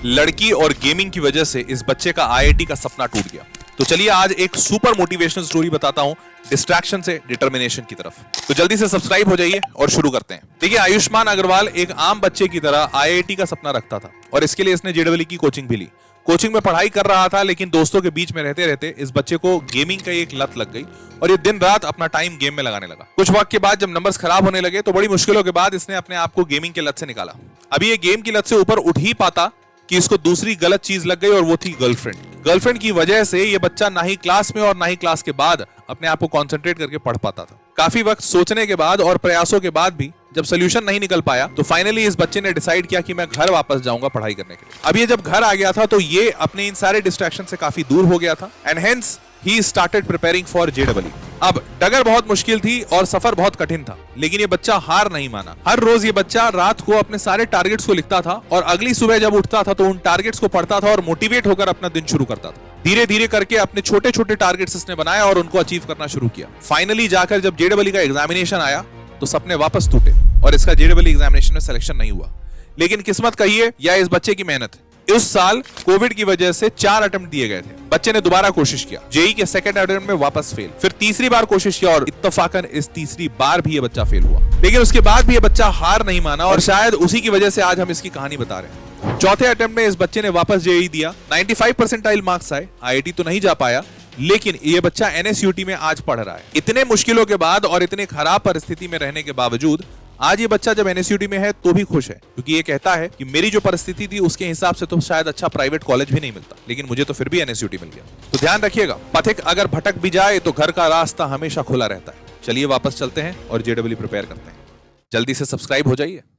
लड़की और गेमिंग की वजह से इस बच्चे का आईआईटी का सपना टूट गया। तो चलिए आज एक सुपर मोटिवेशनल स्टोरी बताता हूं, डिस्ट्रैक्शन से डिटर्मिनेशन की तरफ। तो जल्दी से सब्सक्राइब हो जाइए और शुरू करते हैं। देखिए, आयुष्मान अग्रवाल एक आम बच्चे की तरह आईआईटी का सपना रखता था और इसके लिए इसने जेईई की कोचिंग भी ली। कोचिंग में पढ़ाई कर रहा था, लेकिन दोस्तों के बीच में रहते रहते इस बच्चे को गेमिंग का एक लत लग गई और ये दिन रात अपना टाइम गेम में लगाने लगा। कुछ वक्त के बाद जब नंबर्स खराब होने लगे तो बड़ी मुश्किलों के बाद इसने अपने आप को गेमिंग के लत से निकाला। अभी ये गेम की लत से ऊपर उठ ही पाता कि इसको दूसरी गलत चीज लग गई और वो थी गर्लफ्रेंड। गर्लफ्रेंड की वजह से ये बच्चा ना ही क्लास में और ना ही क्लास के बाद अपने आप को कंसंट्रेट करके पढ़ पाता था। काफी वक्त सोचने के बाद और प्रयासों के बाद भी जब सोल्यूशन नहीं निकल पाया तो फाइनली इस बच्चे ने डिसाइड किया कि मैं घर वापस जाऊंगा पढ़ाई करने के लिए। अब ये जब घर आ गया था तो ये अपने इन सारे डिस्ट्रैक्शन से काफी दूर हो गया था and hence he started preparing for JEE. अब डगर बहुत मुश्किल थी और सफर बहुत कठिन था, लेकिन ये बच्चा हार नहीं माना। हर रोज ये बच्चा रात को अपने सारे टारगेट्स को लिखता था और अगली सुबह जब उठता था तो उन टारगेट्स को पढ़ता था और मोटिवेट होकर अपना दिन शुरू करता था। धीरे धीरे करके अपने छोटे छोटे टारगेट्स इसने बनाया और उनको अचीव करना शुरू किया। फाइनली जाकर जब जेईई का एग्जामिनेशन आया तो सपने वापस टूटे और इसका जेईई एग्जामिनेशन में सिलेक्शन नहीं हुआ। लेकिन किस्मत कहिए या इस बच्चे की मेहनत, उस साल कोविड की वजह से 4 अटेम्प्ट दिए गए थे। बच्चे ने दोबारा कोशिश किया, जेईई के सेकंड अटेम्प्ट में वापस फेल, फिर तीसरी बार कोशिश किया और इत्तेफाकन इस तीसरी बार भी ये बच्चा फेल हुआ। लेकिन उसके बाद भी ये बच्चा हार नहीं माना और शायद उसी की वजह से आज हम इसकी कहानी बता रहे हैं। चौथे अटेम्प्ट में इस बच्चे ने वापस जेईई दिया, 95 परसेंटाइल मार्क्स आए। आईआईटी तो नहीं जा पाया, लेकिन ये बच्चा एनएसयूटी में आज पढ़ रहा है। इतने मुश्किलों के बाद और इतने खराब परिस्थिति में रहने के बावजूद आज ये बच्चा जब एनएसयूटी में है तो भी खुश है, क्योंकि ये कहता है कि मेरी जो परिस्थिति थी उसके हिसाब से तो शायद अच्छा प्राइवेट कॉलेज भी नहीं मिलता, लेकिन मुझे तो फिर भी एनएसयूटी मिल गया। तो ध्यान रखिएगा, पथिक अगर भटक भी जाए तो घर का रास्ता हमेशा खुला रहता है। चलिए वापस चलते हैं और जेईई प्रिपेयर करते हैं। जल्दी से सब्सक्राइब हो जाइए।